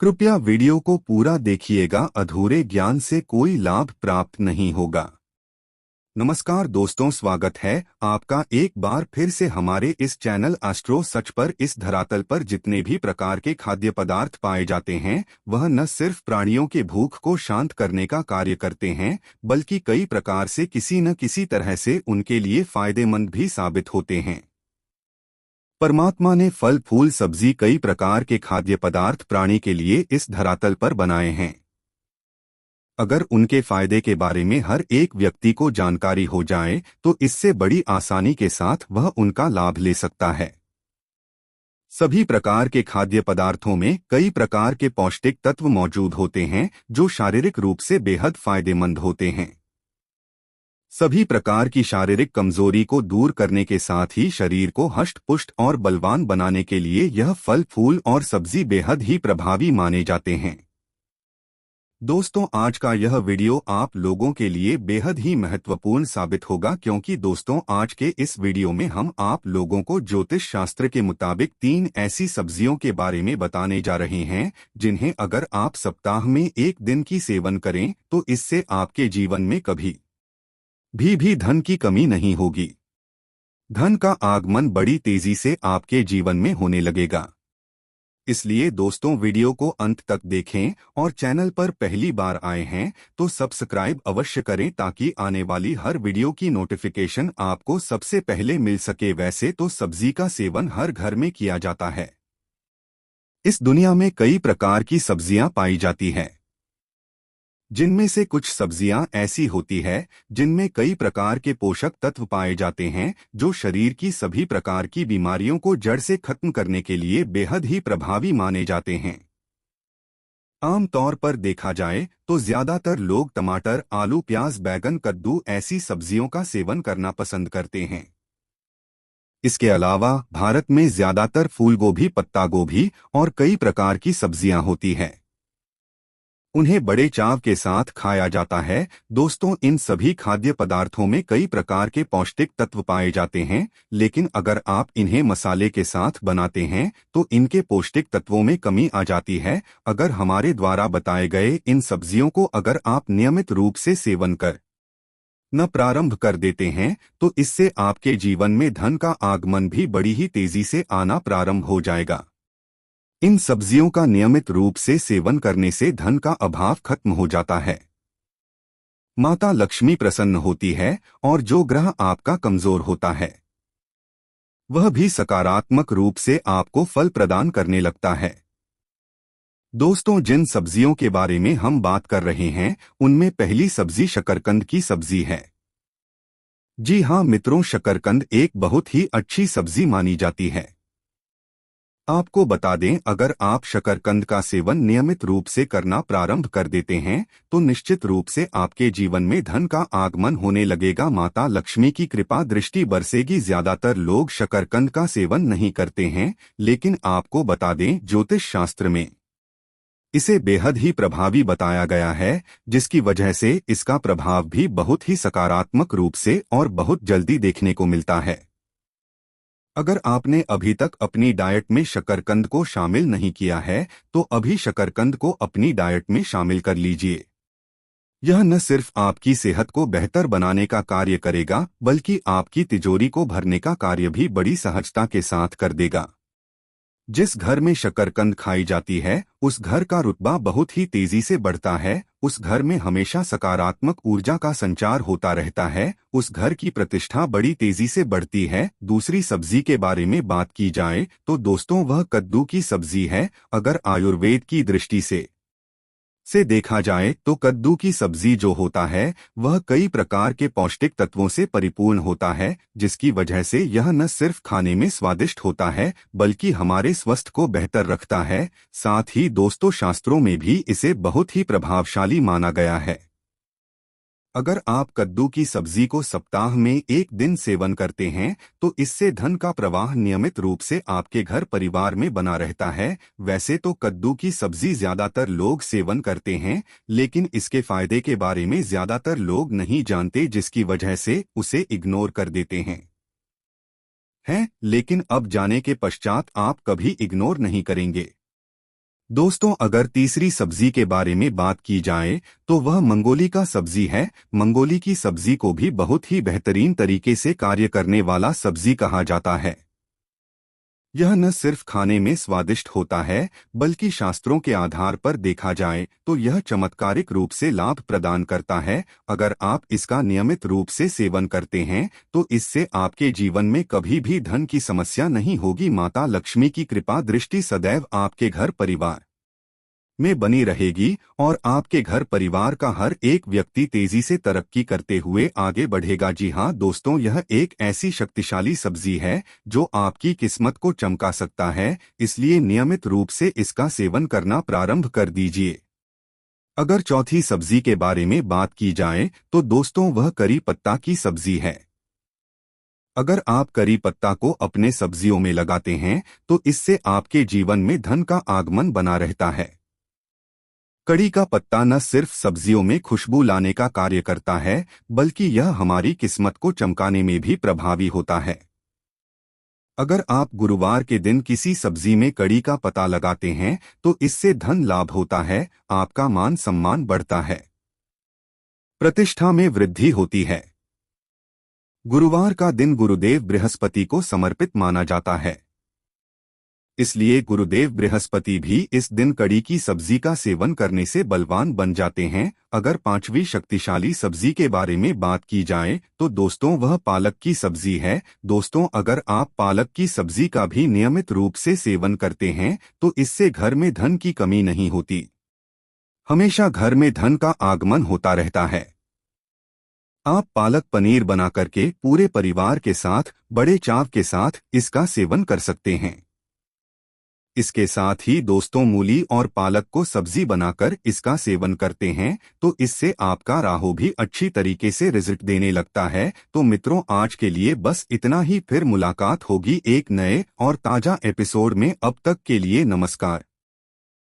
कृपया वीडियो को पूरा देखिएगा, अधूरे ज्ञान से कोई लाभ प्राप्त नहीं होगा। नमस्कार दोस्तों, स्वागत है आपका एक बार फिर से हमारे इस चैनल एस्ट्रो सच पर। इस धरातल पर जितने भी प्रकार के खाद्य पदार्थ पाए जाते हैं वह न सिर्फ प्राणियों के भूख को शांत करने का कार्य करते हैं, बल्कि कई प्रकार से किसी न किसी तरह से उनके लिए फायदेमंद भी साबित होते हैं। परमात्मा ने फल, फूल, सब्जी, कई प्रकार के खाद्य पदार्थ प्राणी के लिए इस धरातल पर बनाए हैं। अगर उनके फायदे के बारे में हर एक व्यक्ति को जानकारी हो जाए तो इससे बड़ी आसानी के साथ वह उनका लाभ ले सकता है। सभी प्रकार के खाद्य पदार्थों में कई प्रकार के पौष्टिक तत्व मौजूद होते हैं जो शारीरिक रूप से बेहद फायदेमंद होते हैं। सभी प्रकार की शारीरिक कमजोरी को दूर करने के साथ ही शरीर को हष्ट पुष्ट और बलवान बनाने के लिए यह फल, फूल और सब्जी बेहद ही प्रभावी माने जाते हैं। दोस्तों, आज का यह वीडियो आप लोगों के लिए बेहद ही महत्वपूर्ण साबित होगा, क्योंकि दोस्तों आज के इस वीडियो में हम आप लोगों को ज्योतिष शास्त्र के मुताबिक 3 ऐसी सब्जियों के बारे में बताने जा रहे हैं जिन्हें अगर आप सप्ताह में एक दिन की सेवन करें तो इससे आपके जीवन में कभी भी धन की कमी नहीं होगी। धन का आगमन बड़ी तेजी से आपके जीवन में होने लगेगा। इसलिए दोस्तों वीडियो को अंत तक देखें और चैनल पर पहली बार आए हैं तो सब्सक्राइब अवश्य करें ताकि आने वाली हर वीडियो की नोटिफिकेशन आपको सबसे पहले मिल सके। वैसे तो सब्जी का सेवन हर घर में किया जाता है। इस दुनिया में कई प्रकार की सब्जियां पाई जाती हैं, जिनमें से कुछ सब्जियां ऐसी होती है जिनमें कई प्रकार के पोषक तत्व पाए जाते हैं जो शरीर की सभी प्रकार की बीमारियों को जड़ से खत्म करने के लिए बेहद ही प्रभावी माने जाते हैं। आम तौर पर देखा जाए तो ज्यादातर लोग टमाटर, आलू, प्याज, बैगन, कद्दू ऐसी सब्जियों का सेवन करना पसंद करते हैं। इसके अलावा भारत में ज्यादातर फूलगोभी, पत्ता गोभी और कई प्रकार की सब्जियां होती हैं। उन्हें बड़े चाव के साथ खाया जाता है। दोस्तों, इन सभी खाद्य पदार्थों में कई प्रकार के पौष्टिक तत्व पाए जाते हैं, लेकिन अगर आप इन्हें मसाले के साथ बनाते हैं तो इनके पौष्टिक तत्वों में कमी आ जाती है। अगर हमारे द्वारा बताए गए इन सब्जियों को अगर आप नियमित रूप से सेवन कर न प्रारंभ कर देते हैं तो इससे आपके जीवन में धन का आगमन भी बड़ी ही तेजी से आना प्रारंभ हो जाएगा। इन सब्जियों का नियमित रूप से सेवन करने से धन का अभाव खत्म हो जाता है, माता लक्ष्मी प्रसन्न होती है और जो ग्रह आपका कमजोर होता है वह भी सकारात्मक रूप से आपको फल प्रदान करने लगता है। दोस्तों, जिन सब्जियों के बारे में हम बात कर रहे हैं उनमें पहली सब्जी शकरकंद की सब्जी है। जी हाँ मित्रों, शकरकंद एक बहुत ही अच्छी सब्जी मानी जाती है। आपको बता दें, अगर आप शकरकंद का सेवन नियमित रूप से करना प्रारंभ कर देते हैं तो निश्चित रूप से आपके जीवन में धन का आगमन होने लगेगा। माता लक्ष्मी की कृपा दृष्टि बरसेगी। ज्यादातर लोग शकरकंद का सेवन नहीं करते हैं, लेकिन आपको बता दें ज्योतिष शास्त्र में इसे बेहद ही प्रभावी बताया गया है, जिसकी वजह से इसका प्रभाव भी बहुत ही सकारात्मक रूप से और बहुत जल्दी देखने को मिलता है। अगर आपने अभी तक अपनी डाइट में शकरकंद को शामिल नहीं किया है तो अभी शकरकंद को अपनी डाइट में शामिल कर लीजिए। यह न सिर्फ आपकी सेहत को बेहतर बनाने का कार्य करेगा बल्कि आपकी तिजोरी को भरने का कार्य भी बड़ी सहजता के साथ कर देगा। जिस घर में शकरकंद खाई जाती है उस घर का रुतबा बहुत ही तेजी से बढ़ता है। उस घर में हमेशा सकारात्मक ऊर्जा का संचार होता रहता है। उस घर की प्रतिष्ठा बड़ी तेजी से बढ़ती है। दूसरी सब्जी के बारे में बात की जाए तो दोस्तों वह कद्दू की सब्जी है। अगर आयुर्वेद की दृष्टि से देखा जाए तो कद्दू की सब्जी जो होता है वह कई प्रकार के पौष्टिक तत्वों से परिपूर्ण होता है, जिसकी वजह से यह न सिर्फ खाने में स्वादिष्ट होता है बल्कि हमारे स्वास्थ्य को बेहतर रखता है। साथ ही दोस्तों शास्त्रों में भी इसे बहुत ही प्रभावशाली माना गया है। अगर आप कद्दू की सब्जी को सप्ताह में एक दिन सेवन करते हैं तो इससे धन का प्रवाह नियमित रूप से आपके घर परिवार में बना रहता है। वैसे तो कद्दू की सब्जी ज्यादातर लोग सेवन करते हैं, लेकिन इसके फायदे के बारे में ज्यादातर लोग नहीं जानते, जिसकी वजह से उसे इग्नोर कर देते हैं। लेकिन अब जाने के पश्चात आप कभी इग्नोर नहीं करेंगे। दोस्तों, अगर तीसरी सब्जी के बारे में बात की जाए तो वह मंगोली का सब्जी है। मंगोली की सब्जी को भी बहुत ही बेहतरीन तरीके से कार्य करने वाला सब्जी कहा जाता है। यह न सिर्फ खाने में स्वादिष्ट होता है, बल्कि शास्त्रों के आधार पर देखा जाए तो यह चमत्कारिक रूप से लाभ प्रदान करता है। अगर आप इसका नियमित रूप से सेवन करते हैं तो इससे आपके जीवन में कभी भी धन की समस्या नहीं होगी। माता लक्ष्मी की कृपा दृष्टि सदैव आपके घर परिवार में बनी रहेगी और आपके घर परिवार का हर एक व्यक्ति तेजी से तरक्की करते हुए आगे बढ़ेगा। जी हाँ दोस्तों, यह एक ऐसी शक्तिशाली सब्जी है जो आपकी किस्मत को चमका सकता है, इसलिए नियमित रूप से इसका सेवन करना प्रारंभ कर दीजिए। अगर चौथी सब्जी के बारे में बात की जाए तो दोस्तों वह करी पत्ता की सब्जी है। अगर आप करी पत्ता को अपने सब्जियों में लगाते हैं तो इससे आपके जीवन में धन का आगमन बना रहता है। कड़ी का पत्ता न सिर्फ सब्जियों में खुशबू लाने का कार्य करता है, बल्कि यह हमारी किस्मत को चमकाने में भी प्रभावी होता है। अगर आप गुरुवार के दिन किसी सब्जी में कड़ी का पत्ता लगाते हैं तो इससे धन लाभ होता है, आपका मान सम्मान बढ़ता है, प्रतिष्ठा में वृद्धि होती है। गुरुवार का दिन गुरुदेव बृहस्पति को समर्पित माना जाता है, इसलिए गुरुदेव बृहस्पति भी इस दिन कड़ी की सब्जी का सेवन करने से बलवान बन जाते हैं। अगर पांचवी शक्तिशाली सब्जी के बारे में बात की जाए तो दोस्तों वह पालक की सब्जी है। दोस्तों, अगर आप पालक की सब्जी का भी नियमित रूप से सेवन करते हैं तो इससे घर में धन की कमी नहीं होती, हमेशा घर में धन का आगमन होता रहता है। आप पालक पनीर बना करके पूरे परिवार के साथ बड़े चाव के साथ इसका सेवन कर सकते हैं। इसके साथ ही दोस्तों मूली और पालक को सब्जी बनाकर इसका सेवन करते हैं तो इससे आपका राहु भी अच्छी तरीके से रिजल्ट देने लगता है। तो मित्रों, आज के लिए बस इतना ही, फिर मुलाकात होगी एक नए और ताजा एपिसोड में। अब तक के लिए नमस्कार।